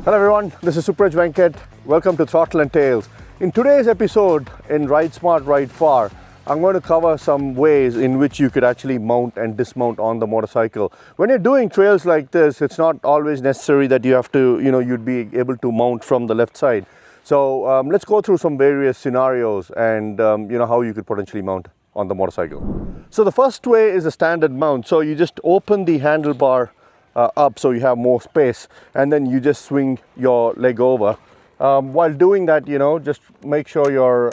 Hello everyone, this is Suprej Venkat. Welcome to Throttle and Tails. In today's episode in Ride Smart, Ride Far, I'm going to cover some ways in which you could actually mount and dismount on the motorcycle. When you're doing trails like this, it's not always necessary that you have to, you'd be able to mount from the left side. So let's go through some various scenarios and how you could potentially mount on the motorcycle. So the first way is a standard mount. So you just open the handlebar up so you have more space, and then you just swing your leg over. While doing that, just make sure your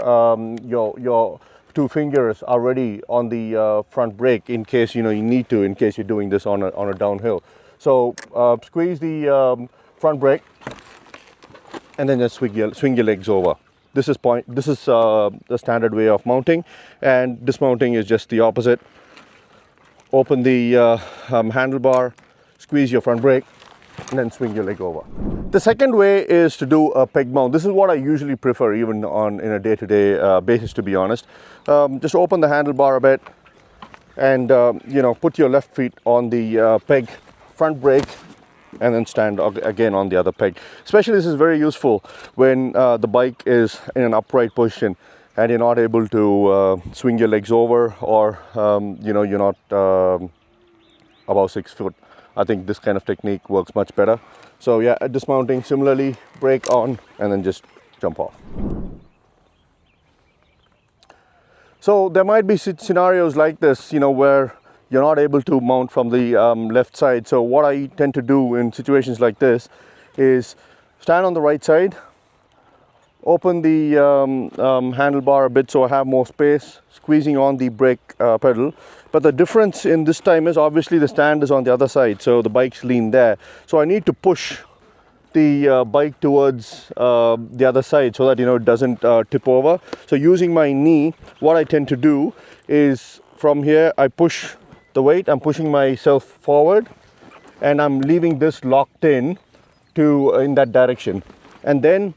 two fingers are ready on the front brake in case you need to, in case you're doing this on a downhill. So squeeze the front brake and then just swing your legs over. This is the standard way of mounting, and dismounting is just the opposite. Open the handlebar, squeeze your front brake, and then swing your leg over. The second way is to do a peg mount. This is what I usually prefer, even in a day-to-day basis, to be honest. Just open the handlebar a bit, and put your left feet on the peg, front brake, and then stand again on the other peg. Especially this is very useful when the bike is in an upright position and you're not able to swing your legs over, or you're not above 6 foot. I think this kind of technique works much better. So yeah, dismounting, similarly, brake on and then just jump off. So there might be scenarios like this, where you're not able to mount from the left side. So what I tend to do in situations like this is stand on the right side, open the handlebar a bit so I have more space, squeezing on the brake pedal. But the difference in this time is obviously the stand is on the other side, so the bike's lean there. So I need to push the bike towards the other side so that it doesn't tip over. So using my knee, what I tend to do is from here I push the weight, I'm pushing myself forward, and I'm leaving this locked in that direction, and then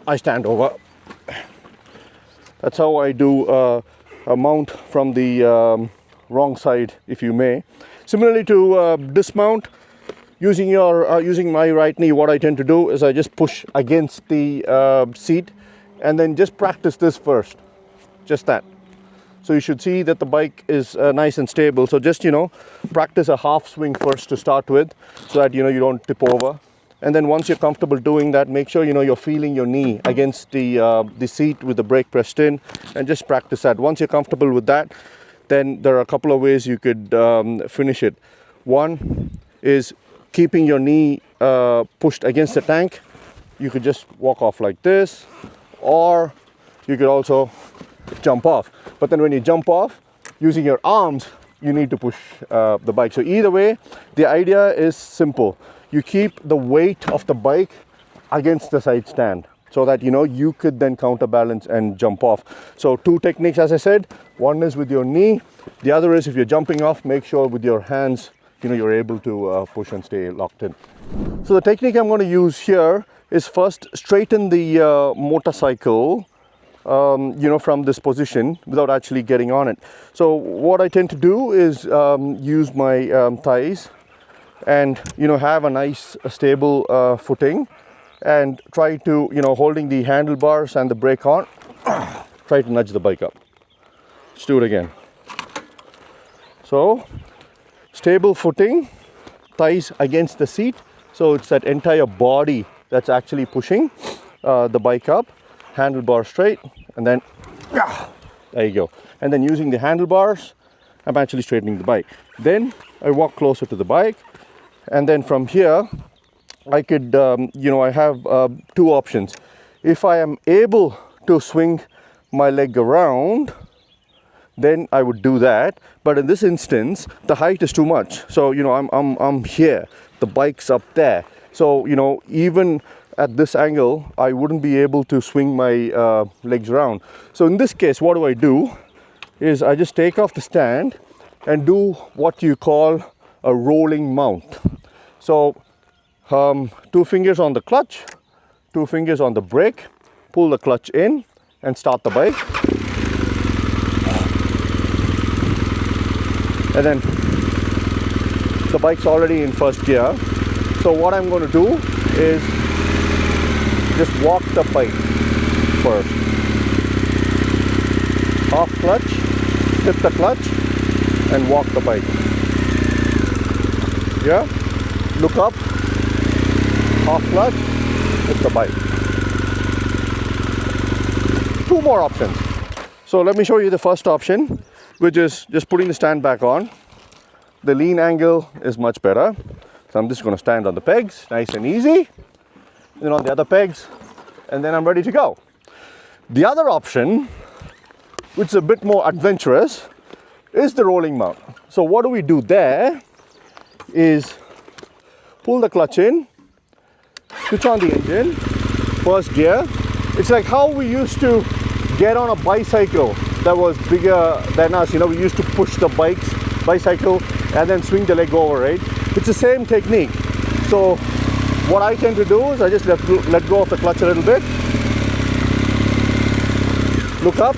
I stand over. That's how I do a mount from the wrong side, if you may. Similarly to dismount, using my right knee, what I tend to do is I just push against the seat, and then just practice this first, just that. So you should see that the bike is nice and stable. So just practice a half swing first to start with, so that you don't tip over. And then once you're comfortable doing that, make sure you're feeling your knee against the seat with the brake pressed in, and just practice that. Once you're comfortable with that, then there are a couple of ways you could finish it. One is keeping your knee pushed against the tank. You could just walk off like this, or you could also jump off. But then when you jump off, using your arms, you need to push the bike. So either way, the idea is simple. You keep the weight of the bike against the side stand, so that you could then counterbalance and jump off. So two techniques, as I said. One is with your knee. The other is if you're jumping off, make sure with your hands you're able to push and stay locked in. So the technique I'm going to use here is first straighten the motorcycle from this position without actually getting on it. So what I tend to do is use my thighs and have a nice stable footing, and try to holding the handlebars and the brake on, try to nudge the bike up. Let's do it again. So stable footing, thighs against the seat, so it's that entire body that's actually pushing the bike up. Handlebar straight, and then there you go. And then using the handlebars, I'm actually straightening the bike. Then I walk closer to the bike, and then from here I could I have two options. If I am able to swing my leg around, then I would do that. But in this instance, the height is too much. So I'm here, the bike's up there. So even at this angle, I wouldn't be able to swing my legs around. So in this case, what do? Is I just take off the stand and do what you call a rolling mount. So 2 fingers on the clutch, 2 fingers on the brake, pull the clutch in and start the bike. And then the bike's already in first gear. So what I'm going to do is just walk the bike first. Half clutch, slip the clutch, and walk the bike. Yeah? Look up, half clutch, hit the bike. 2 more options. So let me show you the first option, which is just putting the stand back on. The lean angle is much better. So I'm just going to stand on the pegs, nice and easy. Then on the other pegs, and then I'm ready to go. The other option, which is a bit more adventurous, is the rolling mount. So what do we do there is pull the clutch in, switch on the engine, first gear. It's like how we used to get on a bicycle that was bigger than us. You know, we used to push the bicycle and then swing the leg over, right? It's the same technique. So what I tend to do is I just let go of the clutch a little bit, look up,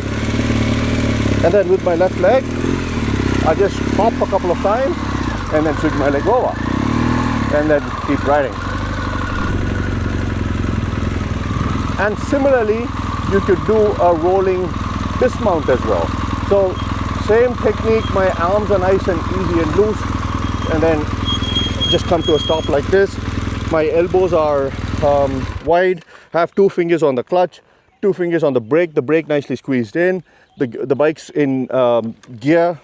and then with my left leg, I just hop a couple of times and then swing my leg over and then keep riding. And similarly, you could do a rolling dismount as well. So same technique, my arms are nice and easy and loose, and then just come to a stop like this. My elbows are wide, have 2 fingers on the clutch, 2 fingers on the brake nicely squeezed in, the bike's in gear,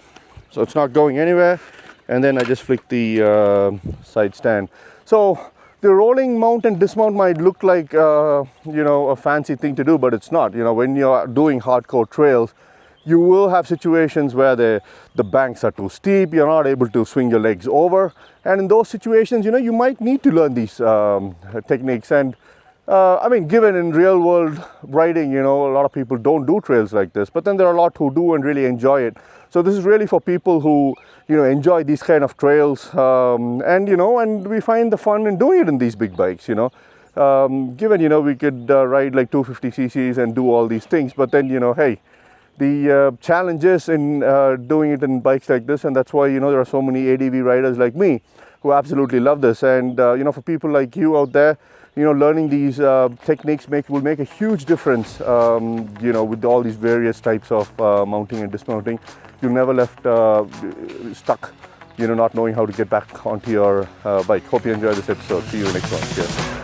so it's not going anywhere, and then I just flick the side stand. So the rolling mount and dismount might look like you know, a fancy thing to do, but it's not. You know, when you're doing hardcore trails, you will have situations where the banks are too steep, you're not able to swing your legs over, and in those situations, you know, you might need to learn these techniques. And I mean, given in real world riding, you know, a lot of people don't do trails like this, but then there are a lot who do and really enjoy it. So this is really for people who, you know, enjoy these kind of trails, and you know, and we find the fun in doing it in these big bikes, you know. Given, you know, we could ride like 250 cc's and do all these things, but then, you know, hey, the challenges in doing it in bikes like this, and that's why, you know, there are so many ADV riders like me who absolutely love this. And you know, for people like you out there, you know, learning these techniques will make a huge difference. You know, with all these various types of mounting and dismounting, you're never left stuck, you know, not knowing how to get back onto your bike. Hope you enjoyed this episode. See you next one. Cheers.